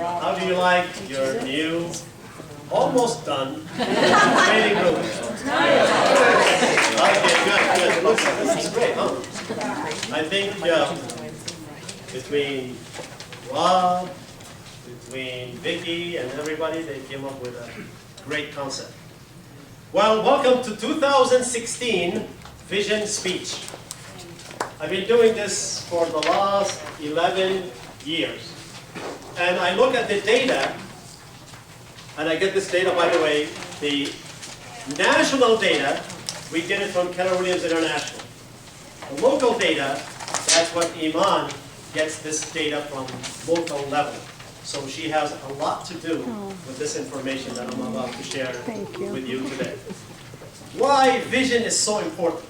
How do you like your new, almost done training room? Okay, good. This is great, huh? I think between Rob, between Vicky, and everybody, they came up with a great concept. Well, welcome to 2016 Vision Speech. I've been doing this for the last 11 years. And I look at the data, and I get this data, by the way, the national data, we get it from Keller Williams International. The local data, that's what Iman gets this data from local level. So she has a lot to do with this information that I'm about to share with you today. Why vision is so important.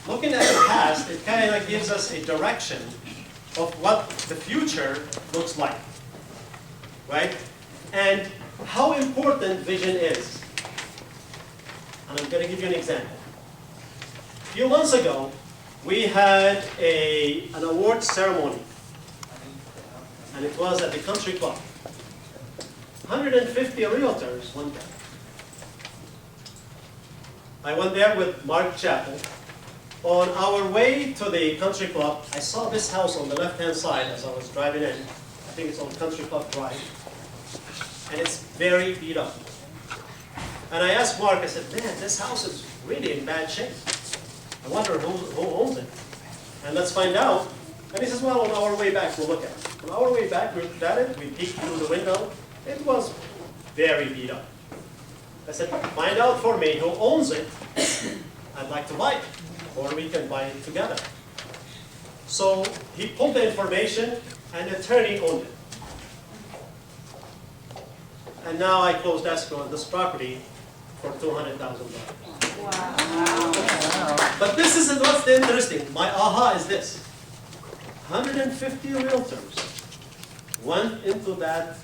Looking at the past, it kind of gives us a direction of what the future looks like, right? And how important vision is. And I'm going to give you an example. A few months ago, we had an award ceremony, and it was at the country club. 150 realtors went there. I went there with Mark Chappell. On our way to the country club, I saw this house on the left-hand side as I was driving in. I think it's on Country Club Drive. And it's very beat up. And I asked Mark, I said, man, this house is really in bad shape. I wonder who owns it. And let's find out. And he says, well, on our way back, we'll look at it. On our way back, we looked at it, we peeked through the window. It was very beat up. I said, find out for me who owns it. I'd like to buy it. Or we can buy it together. So he pulled the information, and an attorney owned it. And now I closed escrow on this property for $200,000. Wow. But this isn't what's interesting. My aha is this. 150 realtors went into that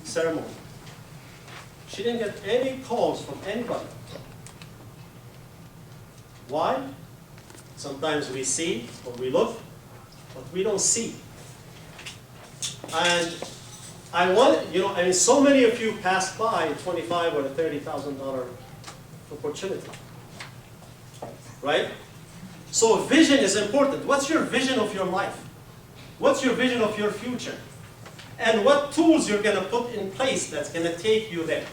ceremony. She didn't get any calls from anybody. Why? Sometimes we see or we look, but we don't see. And I want, so many of you passed by $25,000 or $30,000 opportunity, right? So vision is important. What's your vision of your life? What's your vision of your future? And what tools you're going to put in place that's going to take you there?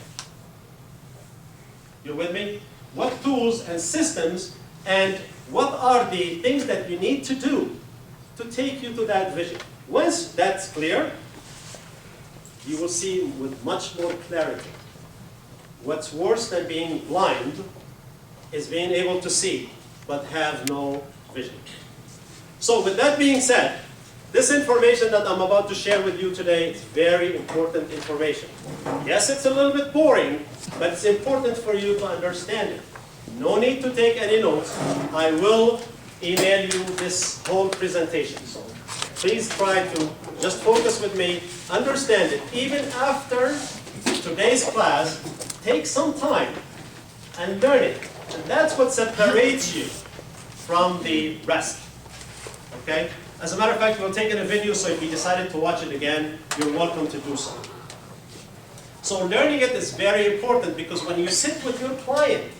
You with me? What tools and systems and what are the things that you need to do to take you to that vision? Once that's clear, you will see with much more clarity. What's worse than being blind is being able to see, but have no vision. So with that being said, this information that I'm about to share with you today is very important information. Yes, it's a little bit boring, but it's important for you to understand it. No need to take any notes. I will email you this whole presentation. So please try to just focus with me, understand it. Even after today's class, take some time and learn it. And that's what separates you from the rest. Okay? As a matter of fact, we'll take in a video, so if you decided to watch it again, you're welcome to do so. So learning it is very important because when you sit with your client,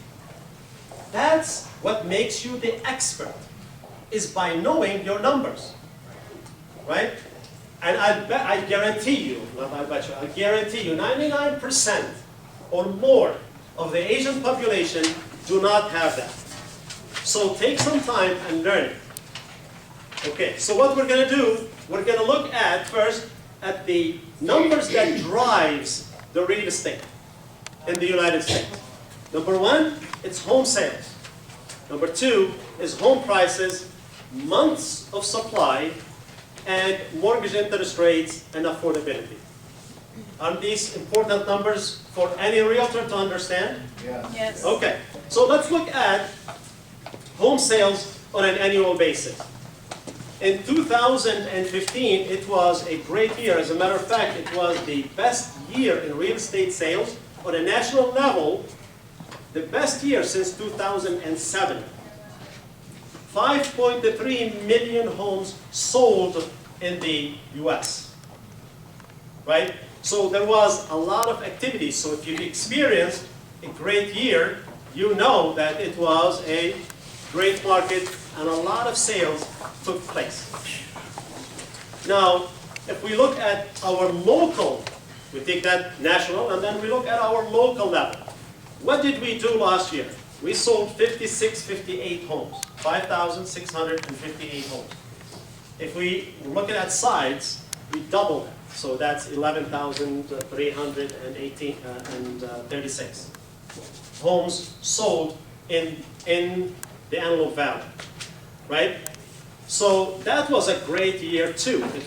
that's what makes you the expert, is by knowing your numbers, right? And I guarantee you, not I bet you, I guarantee you 99% or more of the Asian population do not have that. So take some time and learn it. Okay, so what we're going to do, we're going to look at first at the numbers that drives the real estate in the United States. Number one, it's home sales. Number two is home prices, months of supply, and mortgage interest rates and affordability. Are these important numbers for any realtor to understand? Yeah. Yes. Okay, so let's look at home sales on an annual basis. In 2015, it was a great year. As a matter of fact, it was the best year in real estate sales on a national level, the best year since 2007. 5.3 million homes sold in the US, right? So there was a lot of activity. So if you experienced a great year, you know that it was a great market and a lot of sales took place. Now, if we look at our local, we take that national, and then we look at our local level. What did we do last year? We sold 58 homes, 5,658 homes. If we look at sides, we doubled it. So that's 11,336 homes sold in the Antelope Valley, right? So that was a great year too. It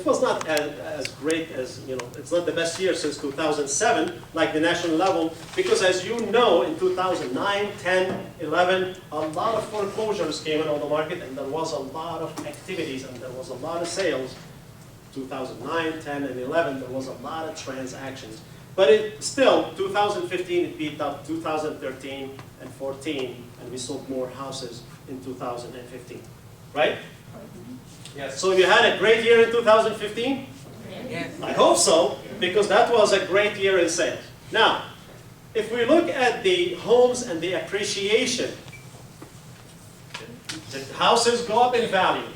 was not as great as, it's not the best year since 2007, like the national level, because as you know, in 2009, 10, 11, a lot of foreclosures came in on the market, and there was a lot of activities, and there was a lot of sales. 2009, 10, and 11, there was a lot of transactions. But it still, 2015, it beat up 2013 and 14, and we sold more houses in 2015, right? Yes. So you had a great year in 2015? Yes. I hope so, because that was a great year in sales. Now, if we look at the homes and the appreciation, the houses go up in value.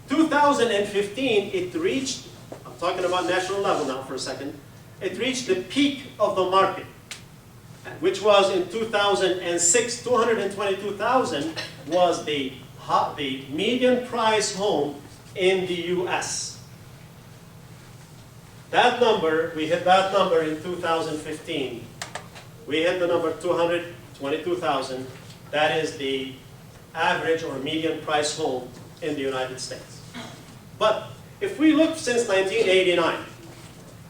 2015, it reached, I'm talking about national level now for a second, it reached the peak of the market, which was in 2006, 222,000 was the median price home in the US. That number, we hit that number in 2015. We hit the number 222,000. That is the average or median price home in the United States. But if we look since 1989,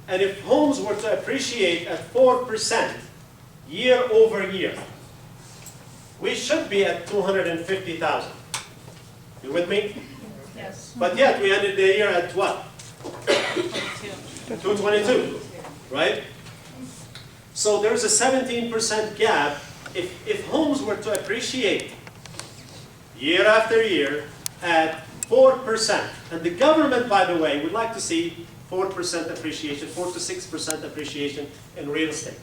and if homes were to appreciate at 4% year over year, we should be at 250,000. You with me? Yes. But yet we ended the year at what? 22. 222, right? So there's a 17% gap. If homes were to appreciate year after year at 4%, and the government, by the way, would like to see 4% appreciation, 4 to 6% appreciation in real estate,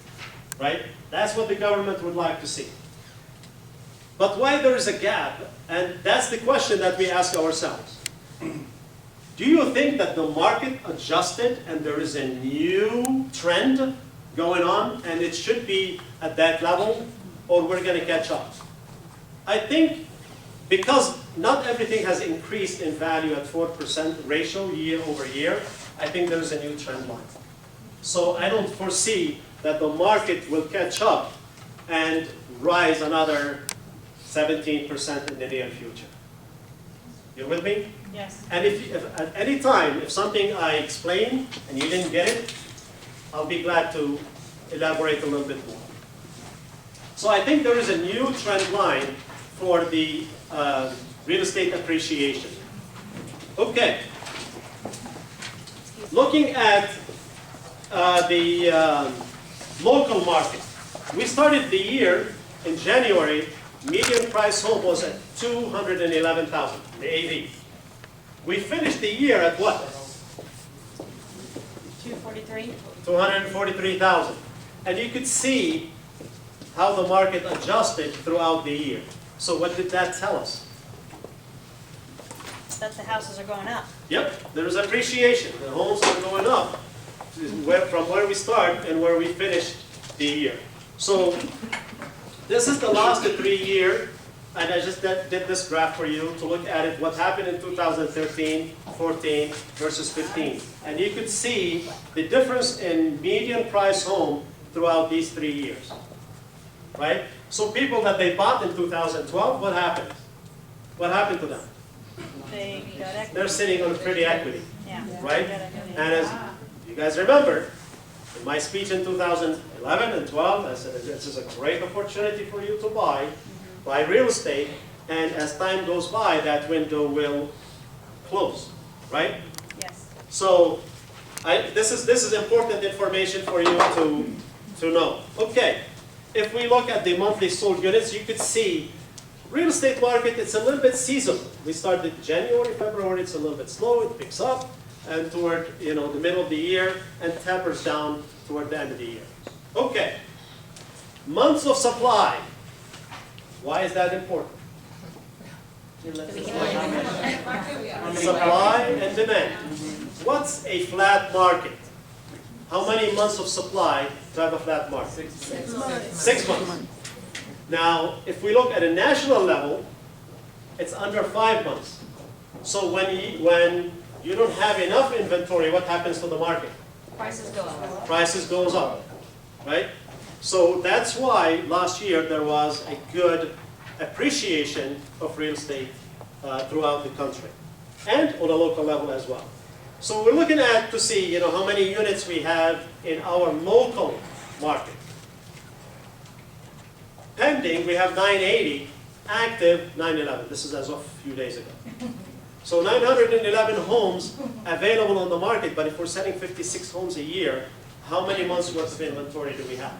right? That's what the government would like to see. But why there is a gap, and that's the question that we ask ourselves. Do you think that the market adjusted and there is a new trend going on and it should be at that level, or we're going to catch up? I think because not everything has increased in value at 4% ratio year over year, I think there's a new trend line. So I don't foresee that the market will catch up and rise another 17% in the near future. You with me? Yes. And if at any time, if something I explain and you didn't get it, I'll be glad to elaborate a little bit more. So I think there is a new trend line for the real estate appreciation. Okay. Looking at the local market, we started the year in January. Median price home was at 211,000, the AV. We finished the year at what? 243. 243,000. And you could see how the market adjusted throughout the year. So what did that tell us? That the houses are going up. Yep, there's appreciation. The homes are going up from where we start and where we finished the year. So this is the last 3 years, and I just did this graph for you to look at it, what happened in 2013, 14 versus 15. And you could see the difference in median price home throughout these 3 years, right? So people that they bought in 2012, what happened? What happened to them? They got equity. They're sitting on pretty equity, Yeah. right? They got equity. And as you guys remember, in my speech in 2011 and 12, I said this is a great opportunity for you to buy real estate, and as time goes by, that window will close, right? Yes. So this is important information for you to know. Okay, if we look at the monthly sold units, you could see real estate market, it's a little bit seasonal. We started January, February, it's a little bit slow, it picks up. and toward the middle of the year, and tapers down toward the end of the year. Okay, months of supply. Why is that important? Supply and demand. What's a flat market? How many months of supply to have a flat market? 6 months. 6 months. Now, if we look at a national level, it's under 5 months. So when you don't have enough inventory, what happens to the market? Prices go up. Prices goes up, right? So that's why last year there was a good appreciation of real estate throughout the country, and on a local level as well. So we're looking at to see, how many units we have in our local market. Pending, we have 980. Active, 911. This is as of a few days ago. So 911 homes available on the market, but if we're selling 56 homes a year, how many months worth of inventory do we have?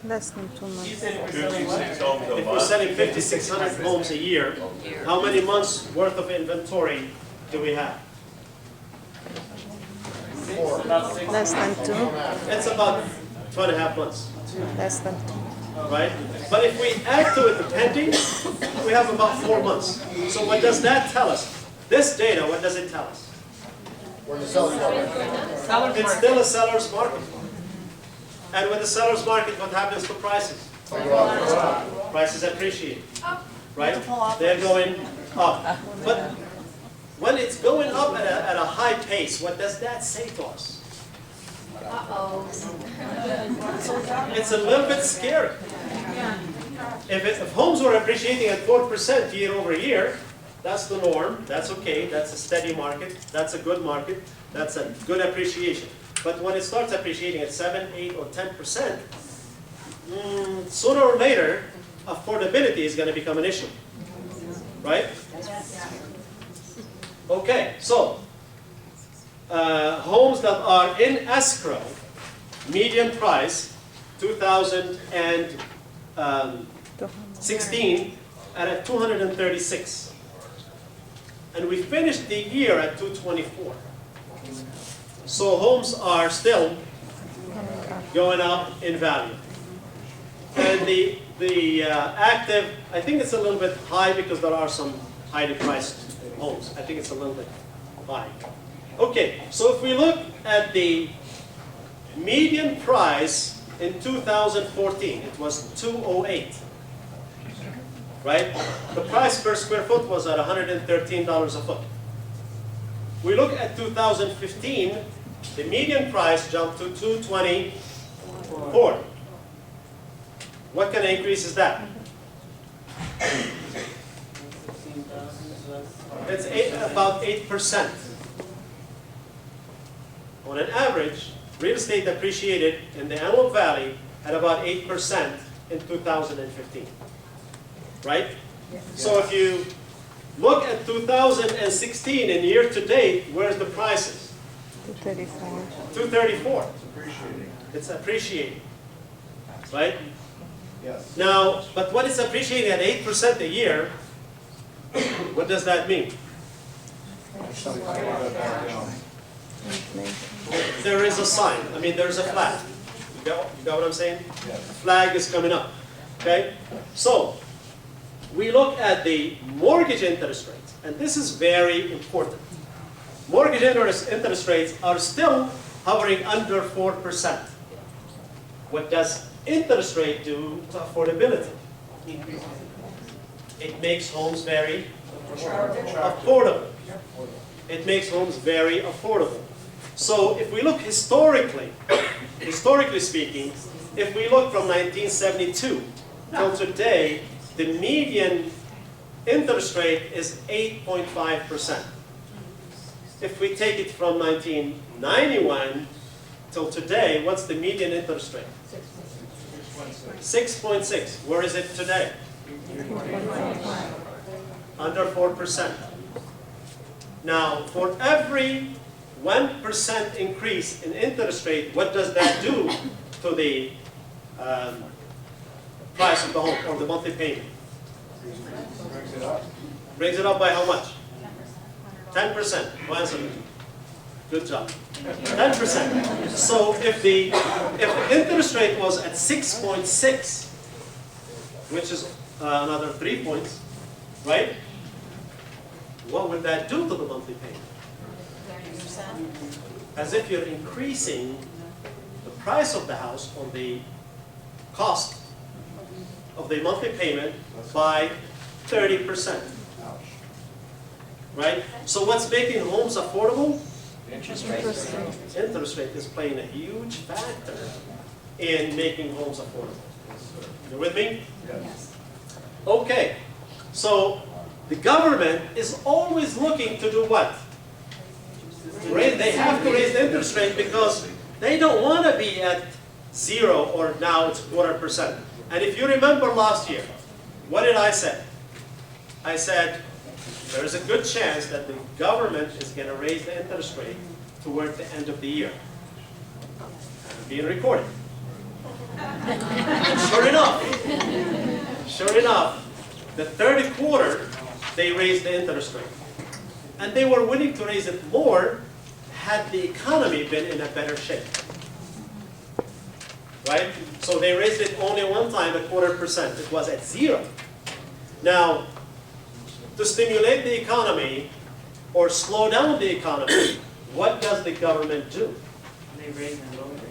Less than 2 months. If we're selling 5,600 homes a year, how many months worth of inventory do we have? Less than 2. It's about 2.5 months, Less than 2. right? But if we add to it the pending, we have about 4 months. So what does that tell us? This data, what does it tell us? It's still a seller's market. And with the seller's market, what happens to prices? Prices appreciate, right? They're going up. But when it's going up at a high pace, what does that say to us? It's a little bit scary. If homes were appreciating at 4% year over year, that's the norm, that's okay, that's a steady market, that's a good market, that's a good appreciation. But when it starts appreciating at 7, 8, or 10%, sooner or later, affordability is going to become an issue, right? Okay, so homes that are in escrow, median price 2016 at 236, and we finished the year at 224. So homes are still going up in value, and the active, I think it's a little bit high because there are some highly priced homes. I think it's a little bit high. Okay, so if we look at the median price in 2014, it was 208, right? The price per square foot was at $113 a foot. We look at 2015, the median price jumped to 224. What kind of increase is that? It's about 8%. On an average, real estate appreciated in the Antelope Valley at about 8% in 2015, right? So if you look at 2016 and year to date, where's the prices? 234. 234. It's appreciating, right? Yes. Now, but what is appreciating at 8% a year, what does that mean? There is a sign. I mean, there's a flag. You got what I'm saying? Yes. Flag is coming up. Okay? So, we look at the mortgage interest rates, and this is very important. Mortgage interest rates are still hovering under 4%. What does interest rate do to affordability? It makes homes very affordable. It makes homes very affordable. So if we look historically speaking, if we look from 1972 till today, the median interest rate is 8.5%. If we take it from 1991 till today, what's the median interest rate? 6.6. Where is it today? Under 4%. Now, for every 1% increase in interest rate, what does that do to the price of the home or the monthly payment? Brings it up by how much? 10%. 10%. Well, good job. 10%. So if the interest rate was at 6.6, which is another 3 points, right? What would that do to the monthly payment? 30%. As if you're increasing the price of the house on the cost of the monthly payment by 30%. Right? So what's making homes affordable? Interest rate. Interest rate is playing a huge factor in making homes affordable. You with me? Yes. Okay. So the government is always looking to do what? They have to raise the interest rate because they don't want to be at 0 or now it's 0.25%. And if you remember last year, what did I say? I said there's a good chance that the government is going to raise the interest rate toward the end of the year. It's being recorded. Sure enough, the third quarter, they raised the interest rate. And they were willing to raise it more had the economy been in a better shape. Right? So they raised it only one time, 0.25%. It was at 0. Now, to stimulate the economy or slow down the economy, what does the government do? They raise and lower it.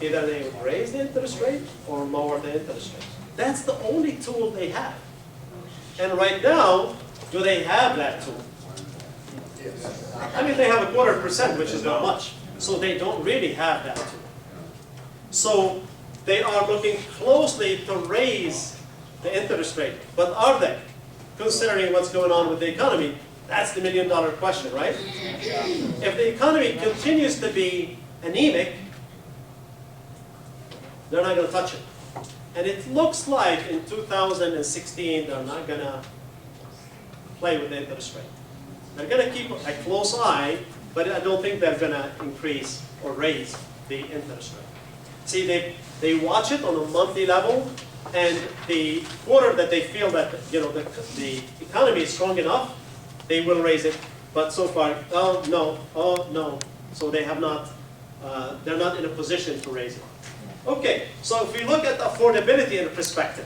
Either they raise the interest rate or lower the interest rate. That's the only tool they have. And right now, do they have that tool? I mean, they have 0.25%, which is not much. So they don't really have that tool. So they are looking closely to raise the interest rate. But are they? Considering what's going on with the economy, that's the million-dollar question, right? If the economy continues to be anemic, they're not going to touch it. And it looks like in 2016, they're not going to play with the interest rate. They're going to keep a close eye, but I don't think they're going to increase or raise the interest rate. See, they watch it on a monthly level, and the quarter that they feel that the economy is strong enough, they will raise it. But so far, oh no. So they have not. They're not in a position to raise it. Okay. So if we look at affordability in perspective,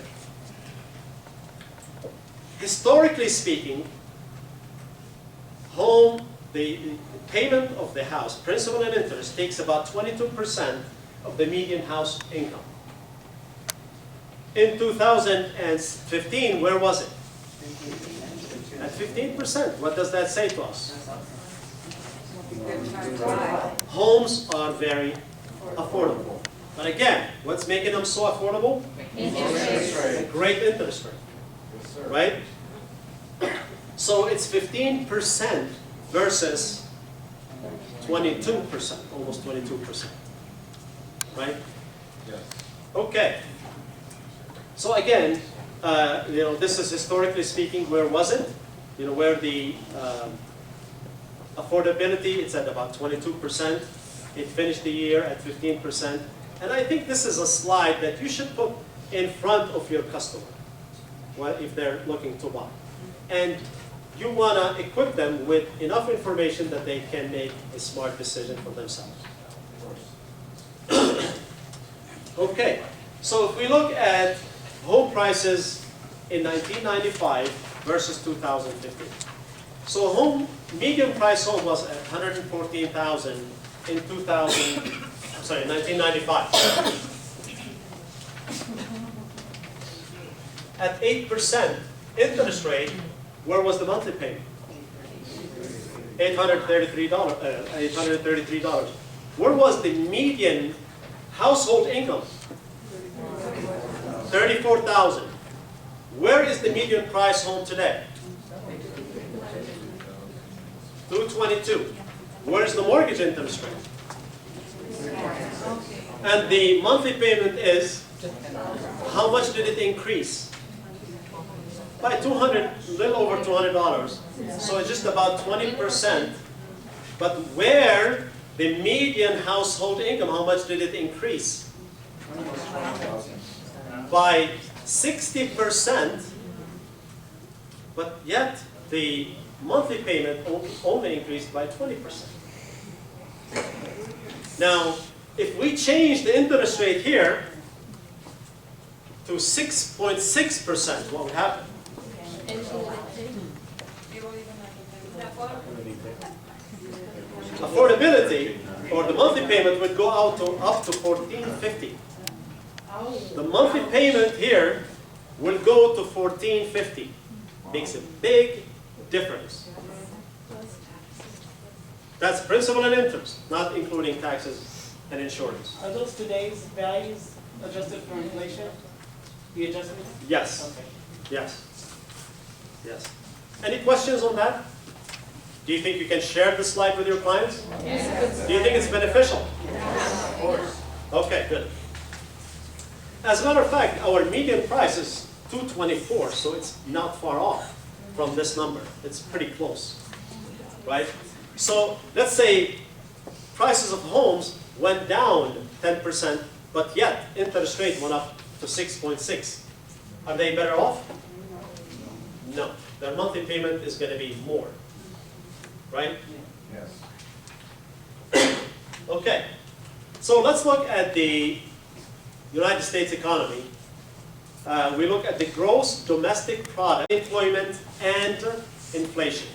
historically speaking, the payment of the house, principal and interest, takes about 22% of the median house income. In 2015, where was it? At 15%. What does that say to us? Homes are very affordable. But again, what's making them so affordable? A great interest rate. Right? So it's 15% versus 22%, almost 22%. Right? Yes. Okay. So again, this is historically speaking, where was it? Where the affordability, it's at about 22%. It finished the year at 15%. And I think this is a slide that you should put in front of your customer if they're looking to buy. And you want to equip them with enough information that they can make a smart decision for themselves. Okay, so if we look at home prices in 1995 versus 2015. So median price home was at $114,000 in 1995. At 8% interest rate, where was the monthly payment? $833. Where was the median household income? $34,000. Where is the median price home today? $222. Where is the mortgage interest rate? And the monthly payment is, how much did it increase? By a little over $200. So it's just about 20%. But where the median household income, how much did it increase? By 60%, but yet the monthly payment only increased by 20%. Now, if we change the interest rate here to 6.6%, what would happen? Affordability, or the monthly payment, would go out to up to $1,450. The monthly payment here will go to $1,450. Makes a big difference. That's principal and interest, not including taxes and insurance. Are those today's values adjusted for inflation? The adjustments? Yes, Okay. yes, yes. Any questions on that? Do you think you can share this slide with your clients? Yes. Do you think it's beneficial? Yes. Of course. Okay, good. As a matter of fact, our median price is $224, so it's not far off from this number. It's pretty close, right? So let's say prices of homes went down 10%, but yet interest rate went up to 6.6. Are they better off? No. Their monthly payment is going to be more, right? Yes. Okay. So let's look at the United States economy. We look at the gross domestic product, employment, and inflation.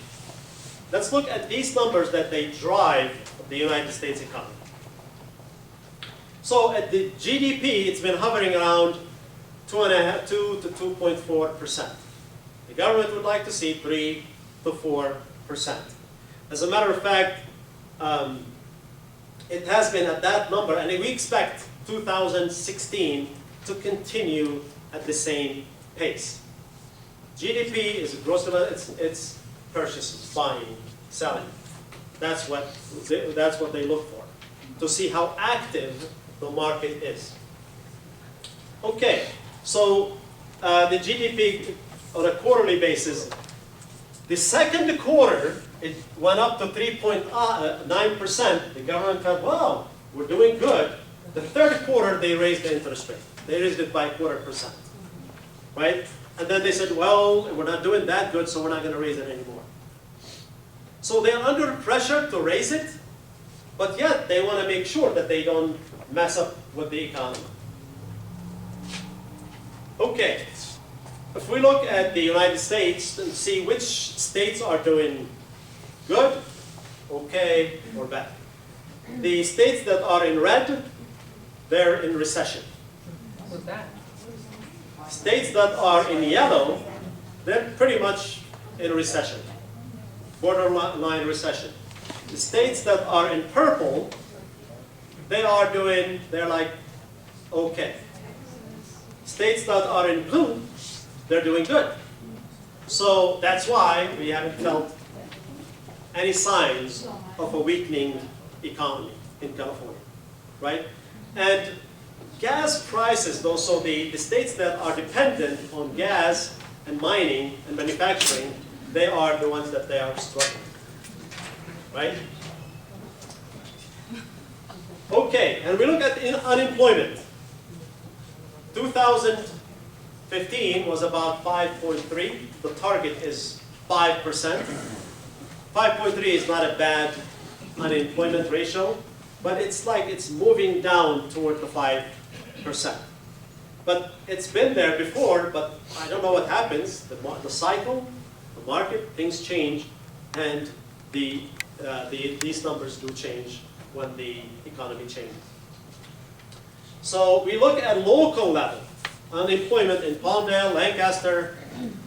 Let's look at these numbers that they drive the United States economy. So at the GDP, it's been hovering around 2 to 2.4%. The government would like to see 3 to 4%. As a matter of fact, it has been at that number, and we expect 2016 to continue at the same pace. GDP is a gross domestic, it's purchases, buying, selling. That's what they look for, to see how active the market is. Okay, so the GDP on a quarterly basis, the second quarter, it went up to 3.9%. The government thought, wow, we're doing good. The third quarter, they raised the interest rate. They raised it by 0.25%, right? And then they said, well, we're not doing that good, so we're not going to raise it anymore. So they're under pressure to raise it, but yet they want to make sure that they don't mess up with the economy. Okay, if we look at the United States and see which states are doing good, okay, or bad. The states that are in red, they're in recession. What's that? States that are in yellow, they're pretty much in recession, borderline recession. The states that are in purple, they're like, okay. States that are in blue, they're doing good. So that's why we haven't felt any signs of a weakening economy in California, right? And gas prices, though, so the states that are dependent on gas and mining and manufacturing, they are the ones that they are struggling, right? Okay, and we look at unemployment. 2015 was about 5.3. The target is 5%. 5.3 is not a bad unemployment ratio, but it's like it's moving down toward the 5%. But it's been there before, but I don't know what happens. The cycle, the market, things change, and these numbers do change when the economy changes. So we look at local level unemployment in Palmdale, Lancaster,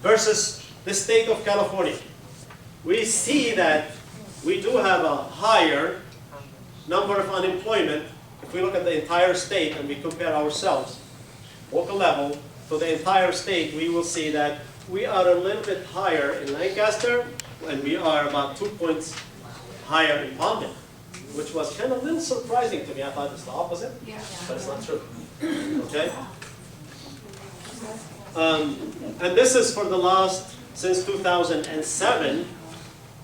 versus the state of California. We see that we do have a higher number of unemployment if we look at the entire state and we compare ourselves, local level, to the entire state. We will see that we are a little bit higher in Lancaster, and we are about 2 points higher in Palmdale, which was kind of a little surprising to me. I thought it's the opposite, but it's not true. Okay? And this is for the last, since 2007.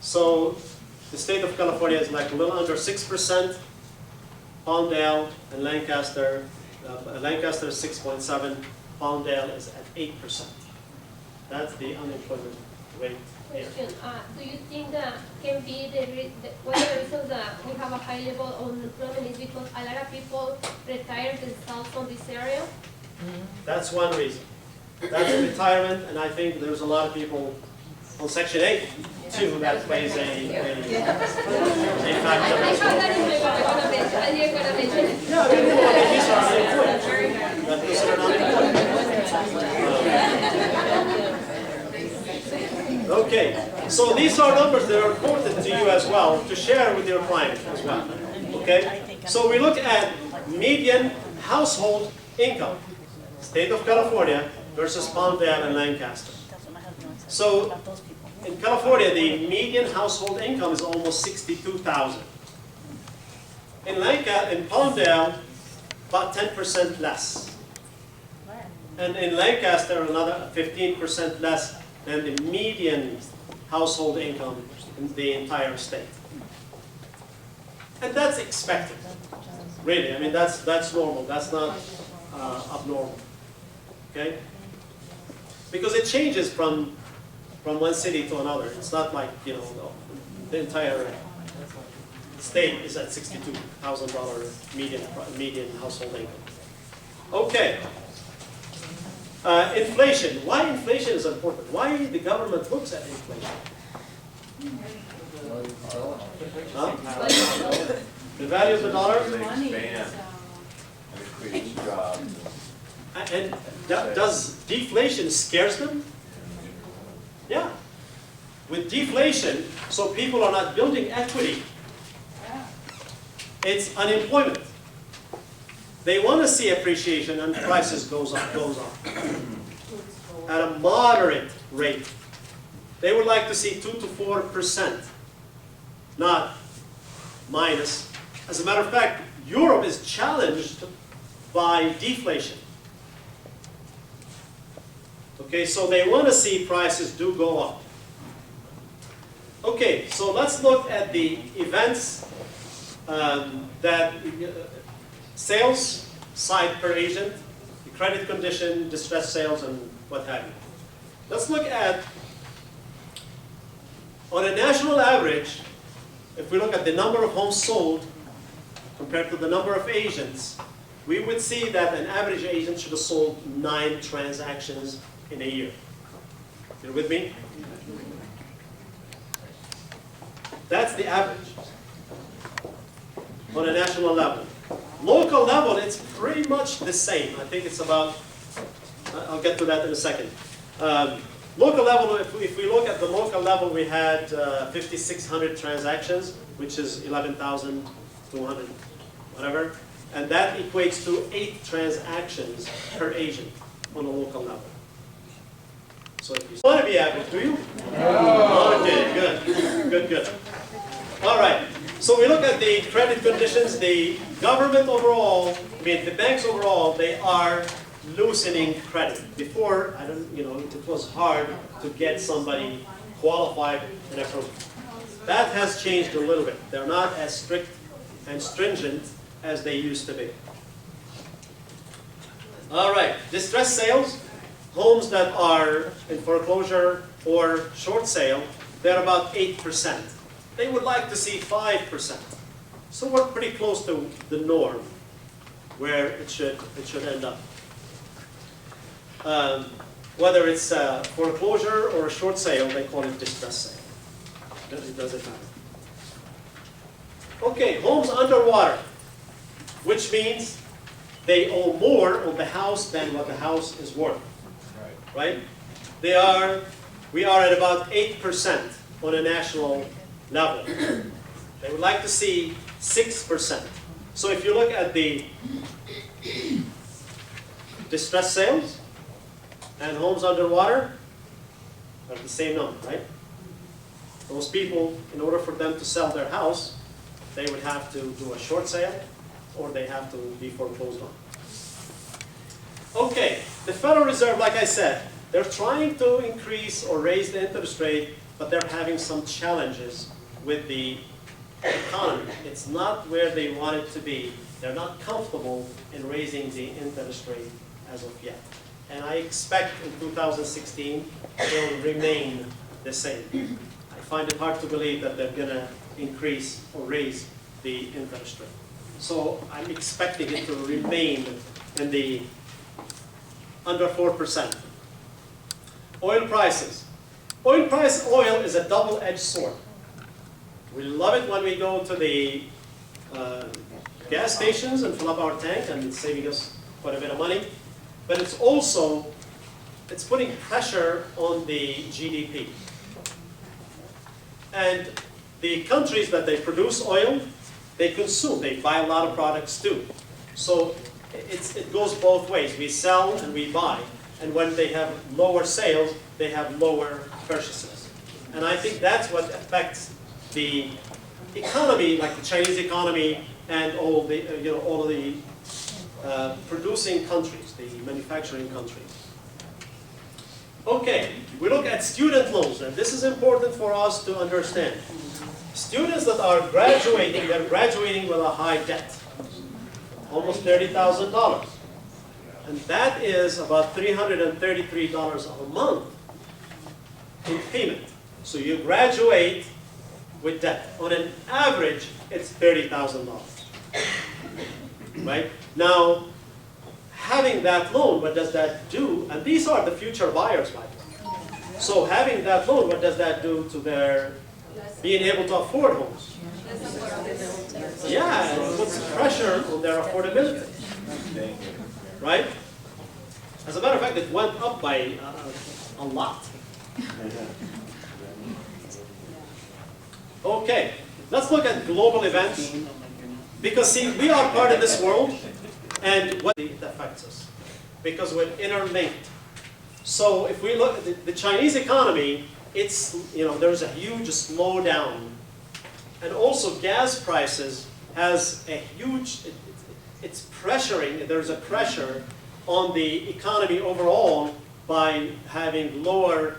So the state of California is like a little under 6%. Palmdale and Lancaster, Lancaster is 6.7. Palmdale is at 8%. That's the unemployment rate Question, do you think that can be one of the reasons that we have a high level of unemployment is because a lot of people retire themselves from this area? That's one reason. That's retirement, and I think there's a lot of people on Section 8 too that plays a factor. I have that in my government, and you're gonna mention it. Yeah, I mean, well, these are unemployed. That considered unemployed. Okay, so these are numbers that are important to you as well, to share with your client as well. Okay, so we look at median household income, state of California versus Palmdale and Lancaster. So in California, the median household income is almost $62,000. In Palmdale, about 10% less. And in Lancaster, another 15% less than the median household income in the entire state. And that's expected, really. I mean, that's normal. That's not abnormal. Okay? Because it changes from one city to another. It's not like, you know, the entire state is at $62,000 median household income. Okay. Inflation. Why inflation is important? Why the government looks at inflation? Huh? The value of the dollar? And does deflation scares them? Yeah. With deflation, so people are not building equity. It's unemployment. They want to see appreciation and prices goes up at a moderate rate. They would like to see 2 to 4%, not minus. As a matter of fact, Europe is challenged by deflation. Okay, so they want to see prices do go up. Okay, so let's look at the events that sales side per agent, the credit condition, distressed sales, and what have you. Let's look at, on a national average, if we look at the number of homes sold compared to the number of agents, we would see that an average agent should have sold 9 transactions in a year. You with me? That's the average on a national level. Local level, it's pretty much the same. I think it's about, I'll get to that in a second. Local level, if we look at the local level, we had 5,600 transactions, which is 11,200, whatever. And that equates to 8 transactions per agent on a local level. So if you want to be average, do you? No. Okay, good. All right. So we look at the credit conditions. The government overall, I mean the banks overall, they are loosening credit. Before, it was hard to get somebody qualified and approved. That has changed a little bit. They're not as strict and stringent as they used to be. All right, distressed sales, homes that are in foreclosure or short sale, they're about 8%. They would like to see 5%. So we're pretty close to the norm where it should end up. Whether it's foreclosure or a short sale, they call it distressed sale. It doesn't matter. Okay, homes underwater, which means they owe more on the house than what the house is worth. Right? We are at about 8% on a national level. They would like to see 6%. So if you look at the distressed sales and homes underwater, they're the same number, right? Those people, in order for them to sell their house, they would have to do a short sale or they have to be foreclosed on. Okay, the Federal Reserve, like I said, they're trying to increase or raise the interest rate, but they're having some challenges with the economy. It's not where they want it to be. They're not comfortable in raising the interest rate as of yet. And I expect in 2016 they'll remain the same. I find it hard to believe that they're going to increase or raise the interest rate. So I'm expecting it to remain in the under 4%. Oil prices. Oil is a double-edged sword. We love it when we go to the gas stations and fill up our tank, and it's saving us quite a bit of money. But it's also, it's putting pressure on the GDP. And the countries that they produce oil, they consume, they buy a lot of products too. So it goes both ways. We sell and we buy. And when they have lower sales, they have lower purchases. And I think that's what affects the economy, like the Chinese economy and all the, all of the producing countries, the manufacturing countries. Okay, we look at student loans, and this is important for us to understand. Students that are graduating, they're graduating with a high debt, almost $30,000. And that is about $333 a month in payment. So you graduate with debt. On an average, it's $30,000. Right? Now, having that loan, what does that do? And these are the future buyers, by the way. So having that loan, what does that do to their being able to afford homes? Yeah, it puts pressure on their affordability. Right? As a matter of fact, it went up by a lot. Okay, let's look at global events. Because see, we are part of this world, and what it affects us. Because we're interlinked. So if we look at the Chinese economy, it's, there's a huge slowdown. And also gas prices has a huge, it's pressuring, there's a pressure on the economy overall by having lower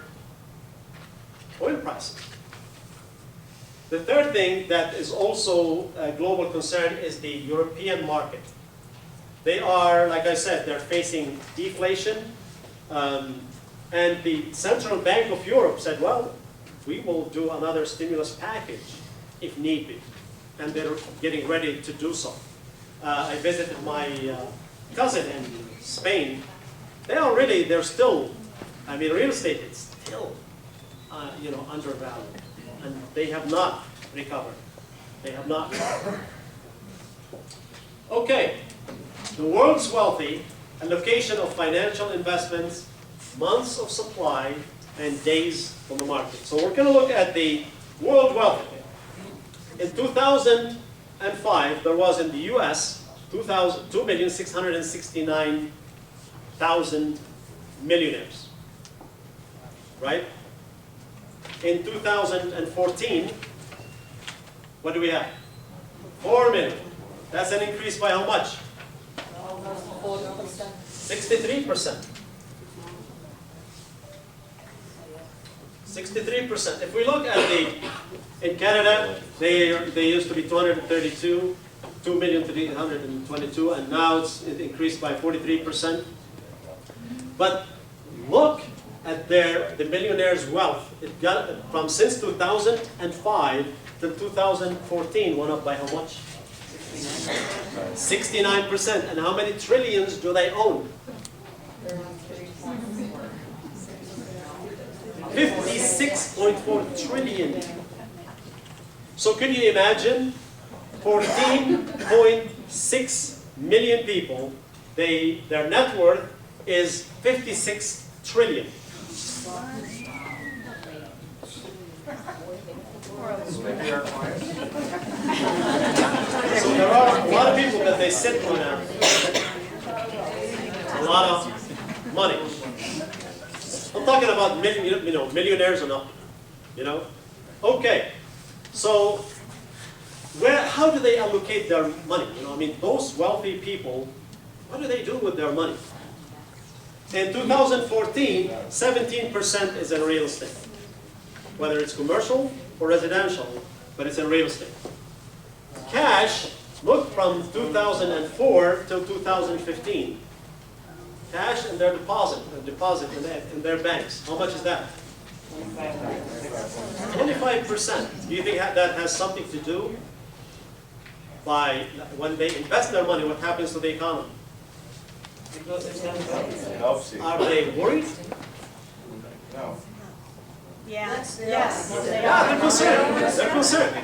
oil prices. The third thing that is also a global concern is the European market. They are, like I said, they're facing deflation. And the Central Bank of Europe said, well, we will do another stimulus package if need be. And they're getting ready to do so. I visited my cousin in Spain. They're still, real estate is still, undervalued. And they have not recovered. They have not recovered. Okay, the world's wealthy, allocation of financial investments, months of supply, and days on the market. So we're going to look at the world wealthy. In 2005, there was in the US 2,669,000 millionaires, right? In 2014, what do we have? 4 million. That's an increase by how much? 63%. 63%. If we look at in Canada, they used to be 2,322,000, and now it increased by 43%. But look at the millionaires' wealth. It got from since 2005 to 2014 went up by how much? 69%. And how many trillions do they own? 56.4 trillion. So can you imagine 14.6 million people, their net worth is 56 trillion. So there are a lot of people that they sit on a lot of money. I'm talking about millionaires and up. Okay. So how do they allocate their money? Those wealthy people, what do they do with their money? In 2014, 17% is in real estate, whether it's commercial or residential, but it's in real estate. Cash, look from 2004 till 2015. Cash and their deposit in their banks. How much is that? 25%. Do you think that has something to do by when they invest their money, what happens to the economy? Are they worried? Yes. Yeah, they're concerned. They're concerned.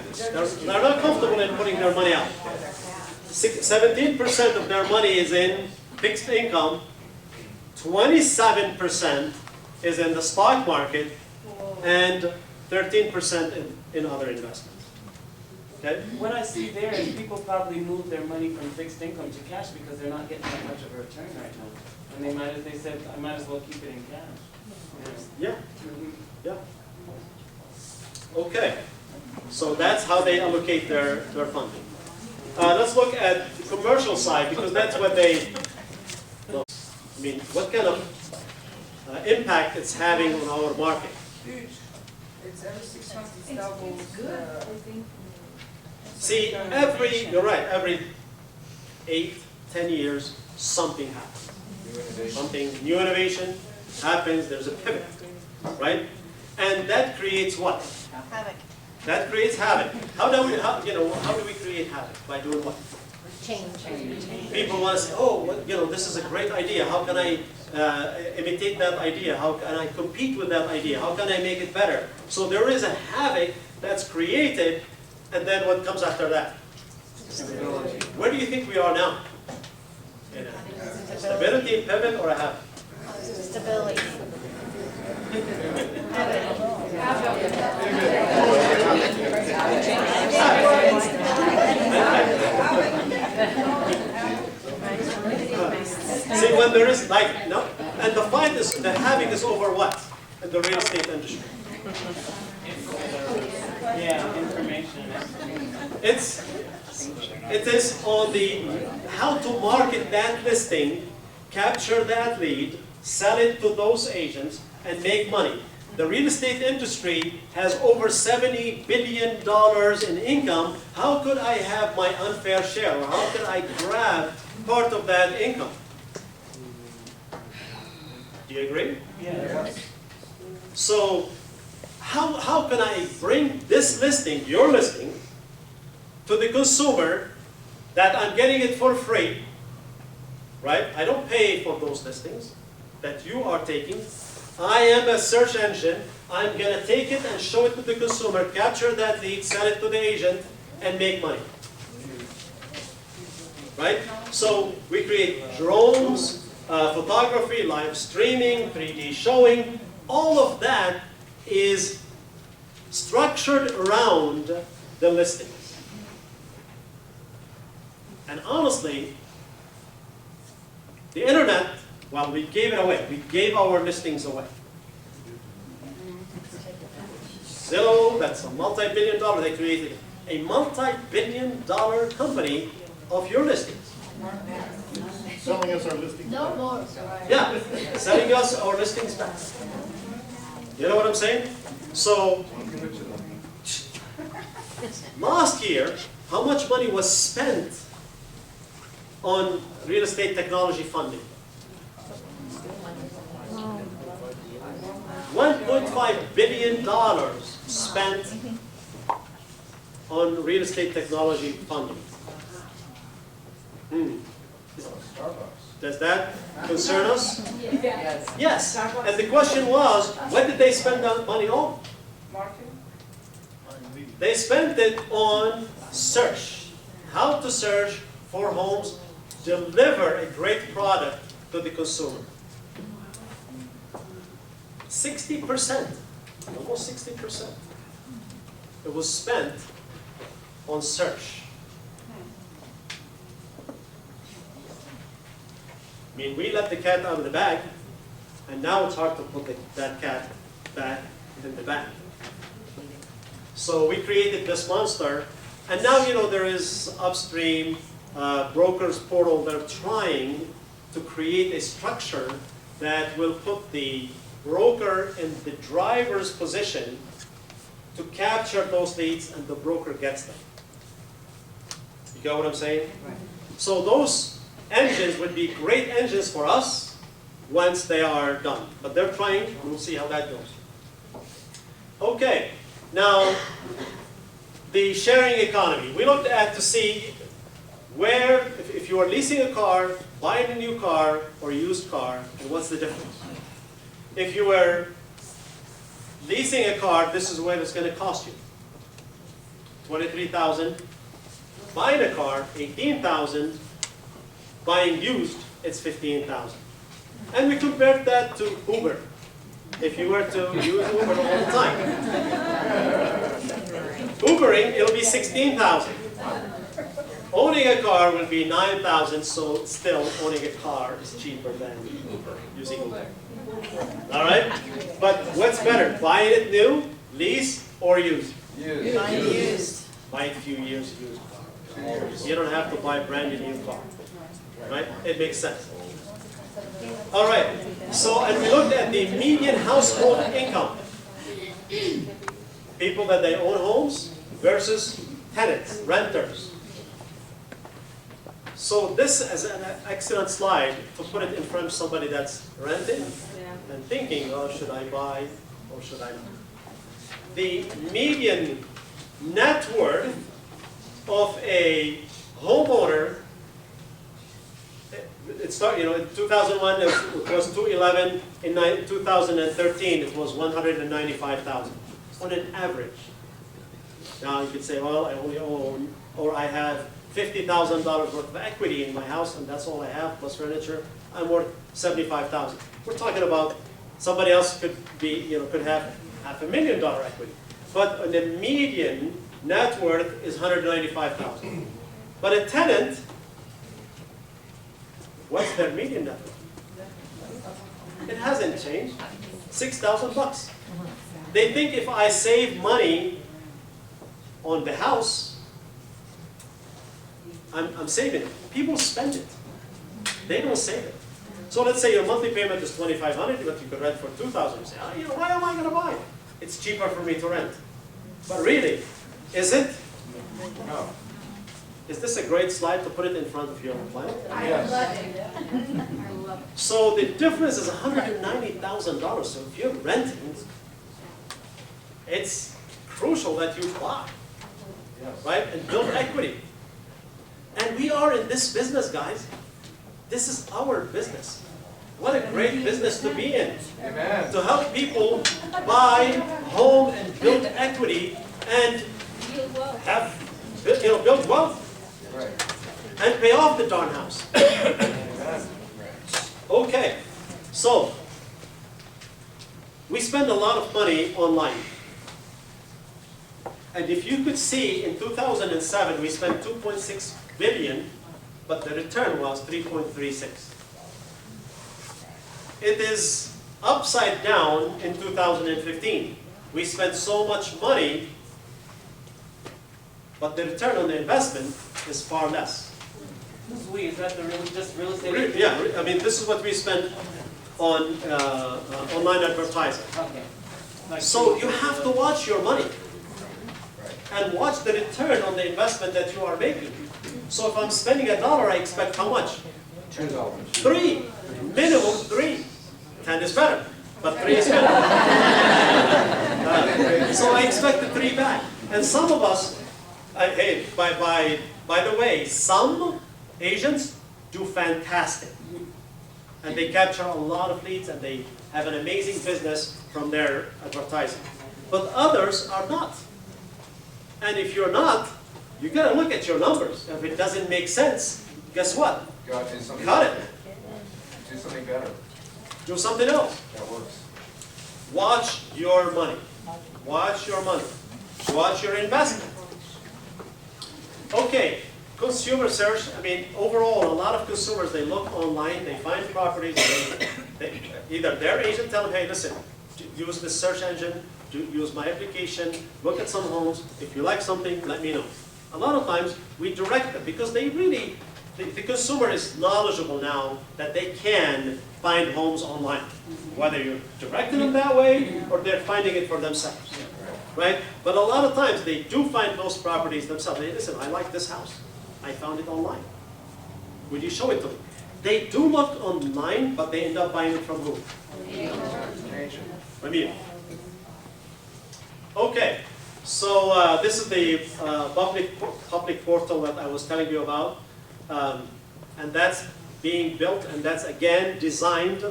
They're not comfortable in putting their money out. 17% of their money is in fixed income. 27% is in the stock market, and 13% in other investments. Okay? What I see there is people probably move their money from fixed income to cash because they're not getting that much of a return right now. And they said, I might as well keep it in cash. Yeah. Yeah. Okay. So that's how they allocate their funding. Let's look at the commercial side, because that's what they, I mean, what kind of impact it's having on our market. Huge. It's every 6 months it's double. See, you're right, every 8, 10 years, something happens. Something, new innovation happens, there's a pivot, right? And that creates what? Havoc. That creates havoc. How do we create havoc? By doing what? Change. People want to say, oh, well, this is a great idea. How can I imitate that idea? How can I compete with that idea? How can I make it better? So there is a havoc that's created, and then what comes after that? Where do you think we are now? In a stability, pivot, or a havoc? Stability. See, when there is like, no, and the fight is, the havoc is over what? In the real estate industry. Yeah, information. It is on the how to market that listing, capture that lead, sell it to those agents, and make money. The real estate industry has over $70 billion in income. How could I have my unfair share, or how could I grab part of that income? Do you agree? Yeah. So how can I bring this listing, your listing, to the consumer that I'm getting it for free, right? I don't pay for those listings that you are taking. I am a search engine. I'm going to take it and show it to the consumer, capture that lead, sell it to the agent, and make money. Right? So we create drones, photography, live streaming, 3D showing. All of that is structured around the listings. And honestly, the internet, well, we gave it away. We gave our listings away. Zillow, that's a multi-billion dollar. They created a multi-billion dollar company of your listings. Selling us our listings. No more. Yeah, selling us our listings back. You know what I'm saying? So, last year, how much money was spent on real estate technology funding? $1.5 billion spent on real estate technology funding. Does that concern us? Yes. And the question was, what did they spend that money on? Marketing? They spent it on search. How to search for homes, deliver a great product to the consumer. 60%, almost 60%. It was spent on search. I mean, we let the cat out of the bag, and now it's hard to put that cat back in the bag. So we created this monster, and now there is upstream brokers portal that are trying to create a structure that will put the broker in the driver's position to capture those leads, and the broker gets them. You get what I'm saying? So those engines would be great engines for us once they are done. But they're trying, we'll see how that goes. Okay, now the sharing economy. We looked at to see where, if you are leasing a car, buying a new car or a used car, and what's the difference? If you were leasing a car, this is what it's going to cost you. $23,000. Buying a car, $18,000. Buying used, it's $15,000. And we compared that to Uber. If you were to use Uber all the time. Ubering, it'll be $16,000. Owning a car will be $9,000, so still owning a car is cheaper than using Uber. All right? But what's better, buying it new, lease, or used? Used. Buy it a few years used car. You don't have to buy a brand new car. Right? It makes sense. All right. So, and we looked at the median household income. People that they own homes versus tenants, renters. So this is an excellent slide to put it in front of somebody that's renting and thinking, oh, should I buy or should I not? The median net worth of a homeowner, it started, in 2001 it was 211, in 2013 it was 195,000 on an average. Now you could say, well, I only own, or I have $50,000 worth of equity in my house, and that's all I have, plus furniture. I'm worth $75,000. We're talking about somebody else could be, could have $500,000 equity. But the median net worth is $195,000. But a tenant, what's their median net worth? It hasn't changed. $6,000. They think if I save money on the house, I'm saving it. People spend it. They don't save it. So let's say your monthly payment is $2,500, but you could rent for $2,000. You say, why am I going to buy? It's cheaper for me to rent. But really, is it? No. Is this a great slide to put it in front of your client? I love it. So the difference is $190,000. So if you're renting, it's crucial that you buy, right, and build equity. And we are in this business, guys. This is our business. What a great business to be in. Amen. To help people buy home and build equity and have, build wealth Right. and pay off the darn house. Okay, so we spend a lot of money online. And if you could see, in 2007, we spent $2.6 billion, but the return was 3.36. It is upside down in 2015. We spent so much money, but the return on the investment is far less. Who's we? Is that just real estate? Yeah, I mean, this is what we spent on online advertising. Okay. So you have to watch your money and watch the return on the investment that you are making. So if I'm spending $1, I expect how much? $2. 3, minimum 3. 10 is better, but 3 is better. So I expect the 3 back. And some of us, hey, by the way, some agents do fantastic. And they capture a lot of leads and they have an amazing business from their advertising. But others are not. And if you're not, you gotta look at your numbers. If it doesn't make sense, guess what? God, do something. Cut it. Do something better. Do something else. That works. Watch your money. Watch your money. Watch your investment. Okay, consumer search. I mean, overall, a lot of consumers, they look online, they find properties, either their agent tell them, hey, listen, use this search engine, use my application, look at some homes. If you like something, let me know. A lot of times, we direct them because they really, the consumer is knowledgeable now that they can find homes online. Whether you're directing them that way or they're finding it for themselves. Right? But a lot of times they do find those properties themselves. Hey, listen, I like this house. I found it online. Would you show it to me? They do look online, but they end up buying it from who? From you. Okay, so this is the public portal that I was telling you about. And that's being built, and that's again designed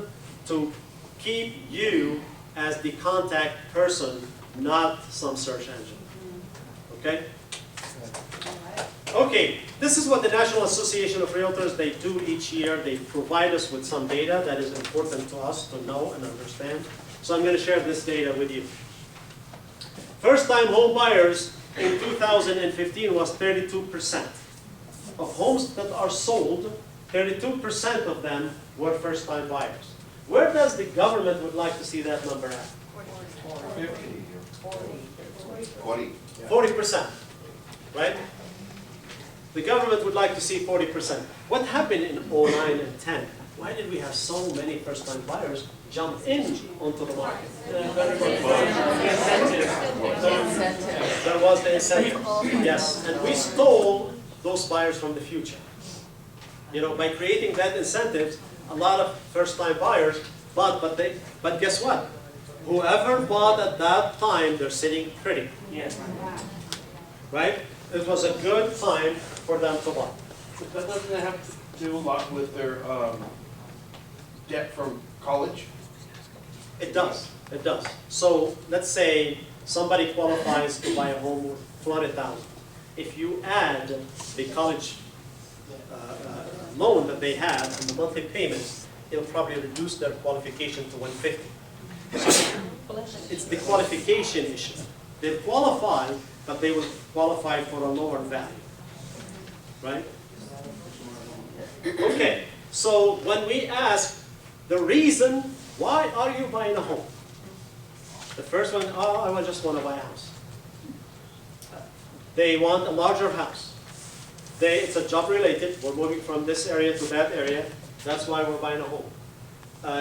to keep you as the contact person, not some search engine. Okay? Okay, this is what the National Association of Realtors, they do each year. They provide us with some data that is important to us to know and understand. So I'm going to share this data with you. First-time home buyers in 2015 was 32%. Of homes that are sold, 32% of them were first-time buyers. Where does the government would like to see that number at? 40%, right? The government would like to see 40%. What happened in 09 and 10? Why did we have so many first-time buyers jump in onto the market? There was the incentive, yes. And we stole those buyers from the future. You know, by creating that incentive, a lot of first-time buyers bought, but guess what? Whoever bought at that time, they're sitting pretty, Yes. right? It was a good time for them to buy. But doesn't it have to do a lot with their debt from college? It does, it does. So let's say somebody qualifies to buy a home with 200,000. If you add the college loan that they have and the monthly payments, it'll probably reduce their qualification to 150. It's the qualification issue. They qualify, but they will qualify for a lower value, right? Okay, so when we ask the reason, why are you buying a home? The first one, oh, I just want to buy a house. They want a larger house. It's a job related. We're moving from this area to that area. That's why we're buying a home.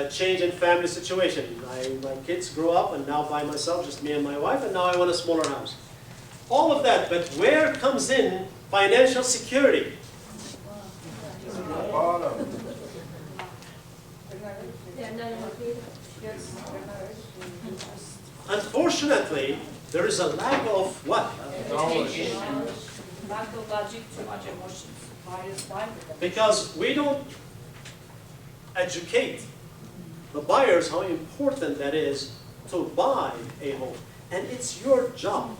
Change in family situation. My kids grew up and now by myself, just me and my wife, and now I want a smaller house. All of that, but where comes in financial security? They're not motivated. Unfortunately, there is a lack of what? Lack of logic, too much emotions. Buyers buy with them. Because we don't educate the buyers how important that is to buy a home. And it's your job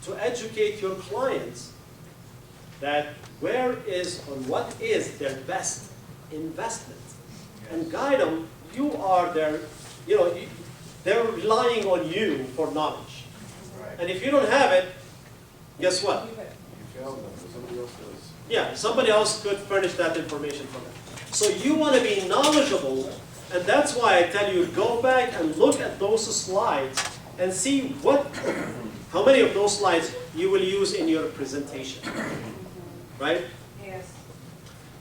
to educate your clients that where is or what is their best investment. And guide them. You are their, they're relying on you for knowledge. And if you don't have it, guess what? Yeah, somebody else could furnish that information for them. So you want to be knowledgeable, and that's why I tell you, go back and look at those slides and see how many of those slides you will use in your presentation, right? Yes.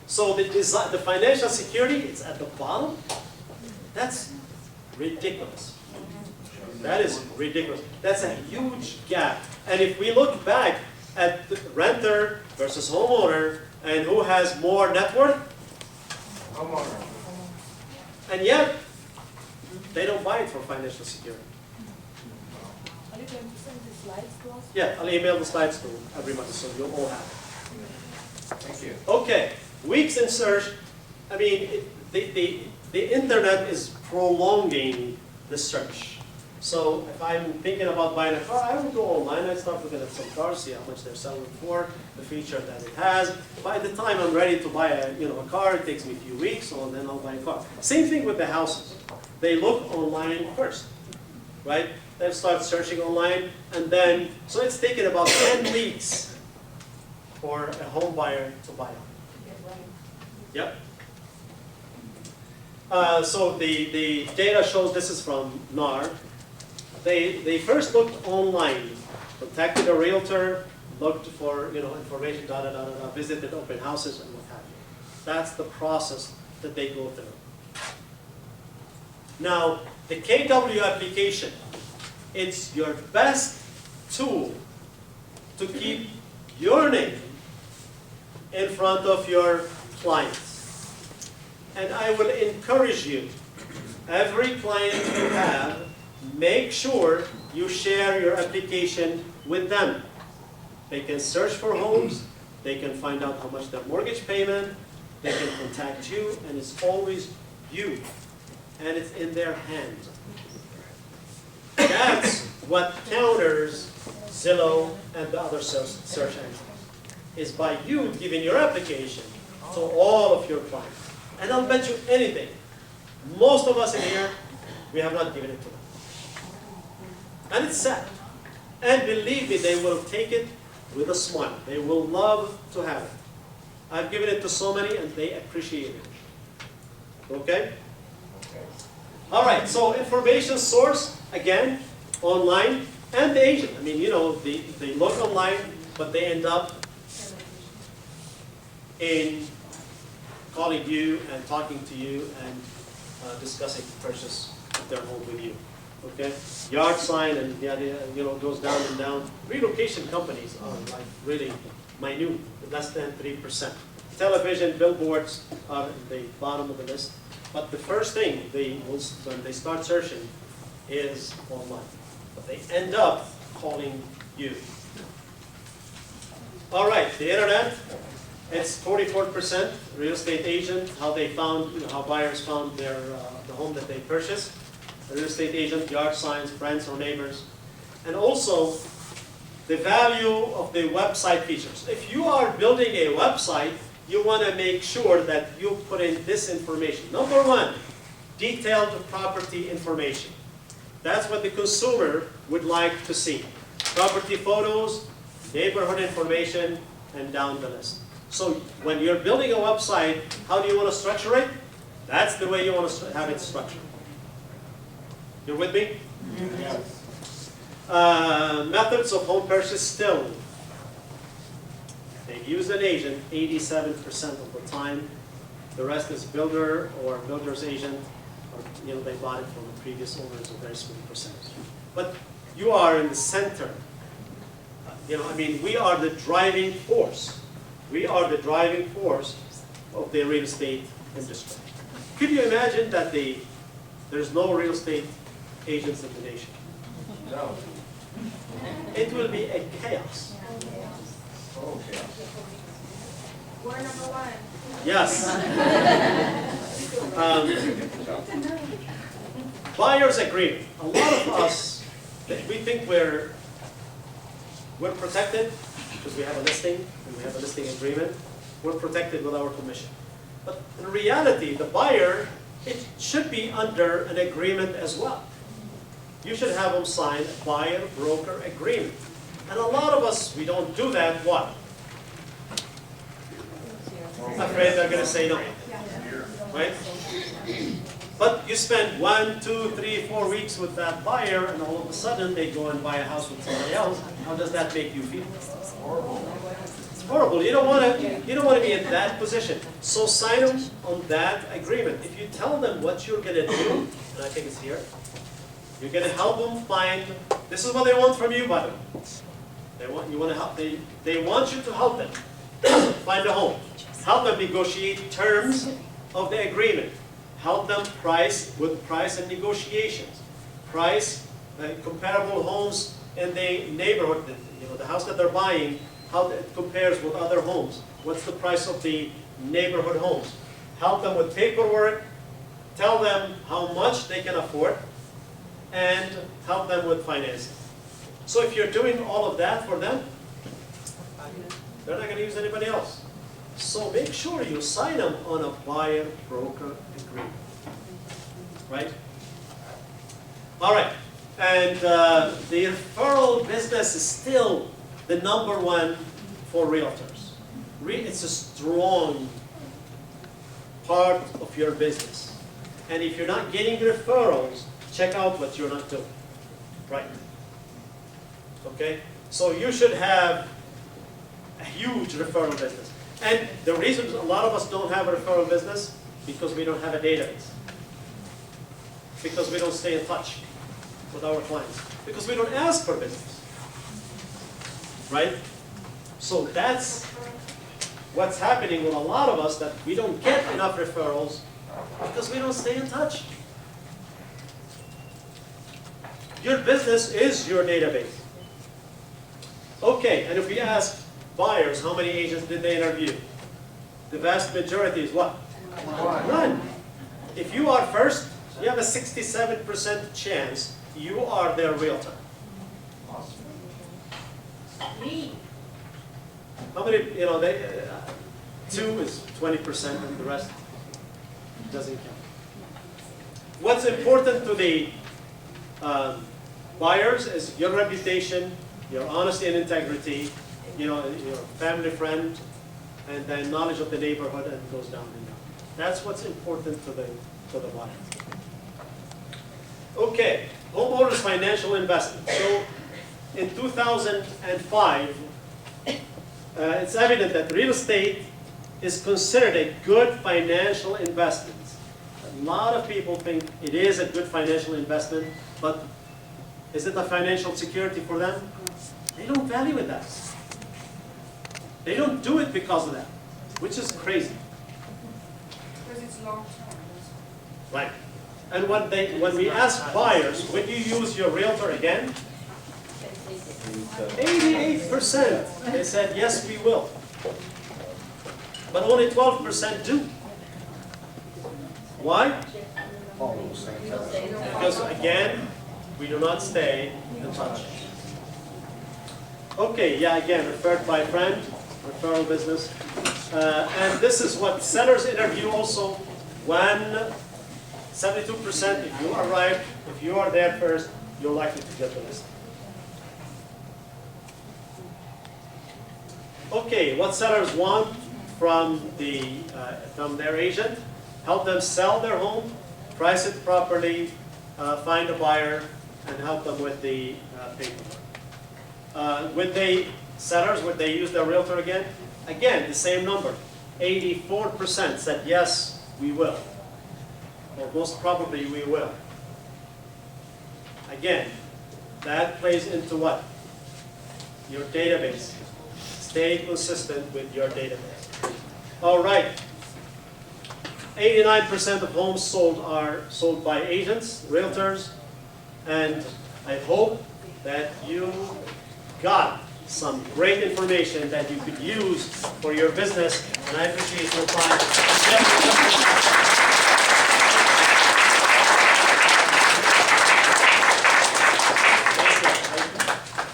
So the financial security, it's at the bottom. That's ridiculous. That is ridiculous. That's a huge gap. And if we look back at the renter versus homeowner, and who has more net worth, Homeowner. and yet they don't buy it for financial security. Are you going to send the slides to us? Yeah, I'll email the slides to everybody so you'll all have it. Thank you. Okay, weeks in search. I mean, the internet is prolonging the search. So if I'm thinking about buying a car, I would go online, I start looking at some cars, see how much they're selling for, the feature that it has. By the time I'm ready to buy a car, it takes me a few weeks, so then I'll buy a car. Same thing with the houses. They look online first, right? They start searching online, and then, so it's taken about 10 weeks for a home buyer to buy it. Yep. So the data shows, this is from NAR. They first looked online, contacted a realtor, looked for information, visited open houses and what have you. That's the process that they go through. Now, the KW application, it's your best tool to keep your name in front of your clients. And I will encourage you, every client you have, make sure you share your application with them. They can search for homes, they can find out how much their mortgage payment, they can contact you, and it's always you. And it's in their hands. That's what counters Zillow and the other search engines, is by you giving your application to all of your clients. And I'll bet you anything, most of us in here, we have not given it to them. And it's sad. And believe me, they will take it with a smile. They will love to have it. I've given it to so many and they appreciate it. Okay? All right, so information source, again, online, and the agent. I mean, you know, they look online, but they end up in calling you and talking to you and discussing the purchase of their home with you. Okay? Yard sign and you know, goes down and down. Relocation companies are like really minute, less than 3%. Television, billboards are at the bottom of the list. But the first thing when they start searching is online. But they end up calling you. All right, the internet, it's 44% real estate agent, how they found, how buyers found their the home that they purchased. A real estate agent, yard signs, friends or neighbors. And also the value of the website features. If you are building a website, you want to make sure that you put in this information. Number one, detailed property information. That's what the consumer would like to see. Property photos, neighborhood information, and down the list. So when you're building a website, how do you want to structure it? That's the way you want to have it structured. You're with me? Yes. Methods of home purchase still. They use an agent 87% of the time. The rest is builder or builder's agent, or they bought it from the previous owners, a very small percentage. But you are in the center. I mean, we are the driving force. We are the driving force of the real estate industry. Could you imagine that there's no real estate agents in the nation? No. It will be a chaos. Okay. We're number one. Yes. Buyer's agreement. A lot of us, we think we're protected because we have a listing and we have a listing agreement. We're protected with our commission. But in reality, the buyer, it should be under an agreement as well. You should have them sign a buyer-broker agreement. And a lot of us, we don't do that. What? I'm afraid they're going to say no. Right? But you spend 1, 2, 3, 4 weeks with that buyer, and all of a sudden they go and buy a house with somebody else. How does that make you feel? It's horrible. It's horrible. You don't want to be in that position. So sign them on that agreement. If you tell them what you're going to do, and I think it's here, you're going to help them find. This is what they want from you, by the way. They want you to help them find a home. Help them negotiate terms of the agreement. Help them price with price and negotiations. Price comparable homes in the neighborhood, the house that they're buying, how it compares with other homes. What's the price of the neighborhood homes? Help them with paperwork. Tell them how much they can afford, and help them with financing. So if you're doing all of that for them, they're not going to use anybody else. So make sure you sign them on a buyer-broker agreement. Right? All right. And the referral business is still the number one for realtors. It's a strong part of your business. And if you're not getting referrals, check out what you're not doing. Right? Okay? So you should have a huge referral business. And the reason a lot of us don't have a referral business, because we don't have a database. Because we don't stay in touch with our clients. Because we don't ask for business. Right? So that's what's happening with a lot of us, that we don't get enough referrals because we don't stay in touch. Your business is your database. Okay, and if we ask buyers how many agents did they interview, the vast majority is what? None. If you are first, you have a 67% chance you are their realtor. How many, you know, they, 2 is 20% and the rest doesn't count. What's important to the buyers is your reputation, your honesty and integrity, you know, your family friend, and then knowledge of the neighborhood, and it goes down and down. That's what's important to the buyer. Okay, homeowners financial investment. So in 2005, it's evident that real estate is considered a good financial investment. A lot of people think it is a good financial investment, but is it a financial security for them? They don't value it that. They don't do it because of that, which is crazy. Because it's long term. Right. And when we ask buyers, would you use your realtor again? 88%. They said, yes, we will. But only 12% do. Why? Because again, we do not stay in touch. Okay, yeah, again, referred by friend, referral business. And this is what sellers interview also. When 72%, if you arrive, if you are there first, you're likely to get the list. Okay, what sellers want from their agent? Help them sell their home, price it properly, find a buyer, and help them with the paperwork. Sellers, would they use their realtor again? Again, the same number. 84% said yes, we will. Or most probably we will. Again, that plays into what? Your database. Stay consistent with your database. All right. 89% of homes sold are sold by agents, realtors, and I hope that you got some great information that you could use for your business, and I appreciate your time.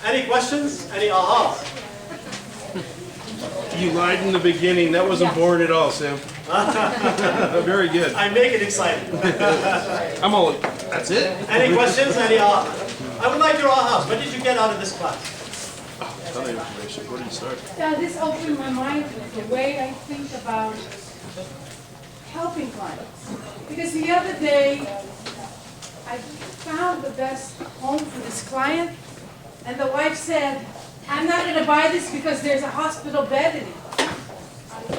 Any questions? Any ahas? You lied in the beginning. That wasn't boring at all, Sam. Very good. I make it exciting. I'm all, that's it? Any questions? Any ahas? I would like your ahas. What did you get out of this class? Ton of information. Where do you start? Yeah, this opened my mind with the way I think about helping clients. Because the other day, I found the best home for this client, and the wife said, I'm not going to buy this because there's a hospital bed in it.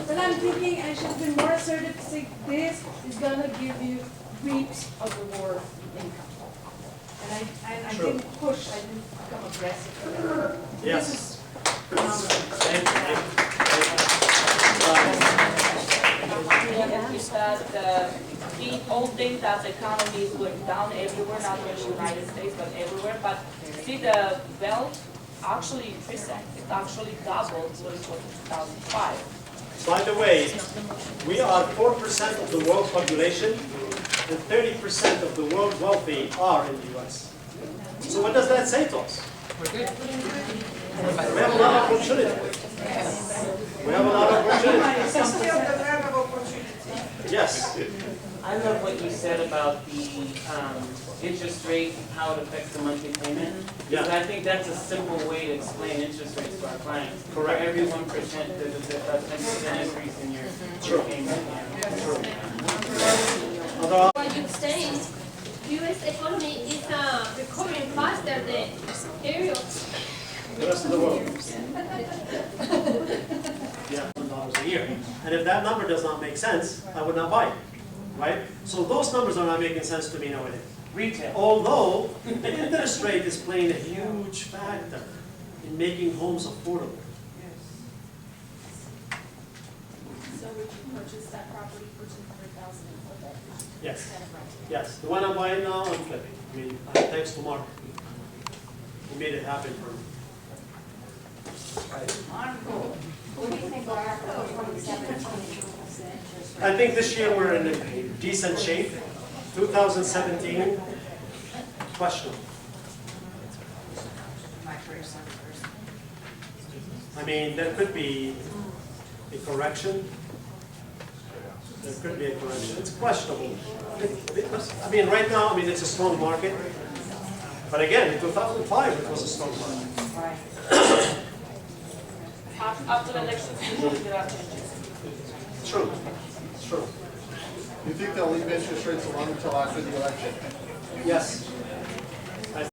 But I'm thinking I should have been more assertive to say this is going to give you reaps of reward income. And I didn't push, I didn't become aggressive. Yes. This is phenomenal. Is that we all think that the economy is going down everywhere, not only in the United States, but everywhere. But see, the wealth actually increased. It actually doubled since 2005. By the way, we are 4% of the world population, and 30% of the world wealthy are in the U.S. So what does that say to us? We have a lot of opportunity. We have a lot of opportunity. Yes. I love what you said about the interest rate, how it affects the monthly payment. Yeah. Because I think that's a simple way to explain interest rates to our clients. Correct. For every 1%, there's a 10% increase in your payment. What you're saying, U.S. economy is recovering faster than areas. The rest of the world. Yeah, $1 a year. And if that number does not make sense, I would not buy it. Right? So those numbers are not making sense to me nowadays. Retail. Although the interest rate is playing a huge factor in making homes affordable. So would you purchase that property for $200,000 and flip it? Yes. Yes. The one I'm buying now, I'm flipping. I mean, thanks to Mark. He made it happen for me. What do you think about 2017? I think this year we're in a decent shape. 2017, questionable. I mean, there could be a correction. There could be a correction. It's questionable. I mean, right now, I mean, it's a strong market. But again, in 2005, it was a strong market. After the elections, usually there are changes. True. True. You think they'll leave interest rates alone until after the election? Yes.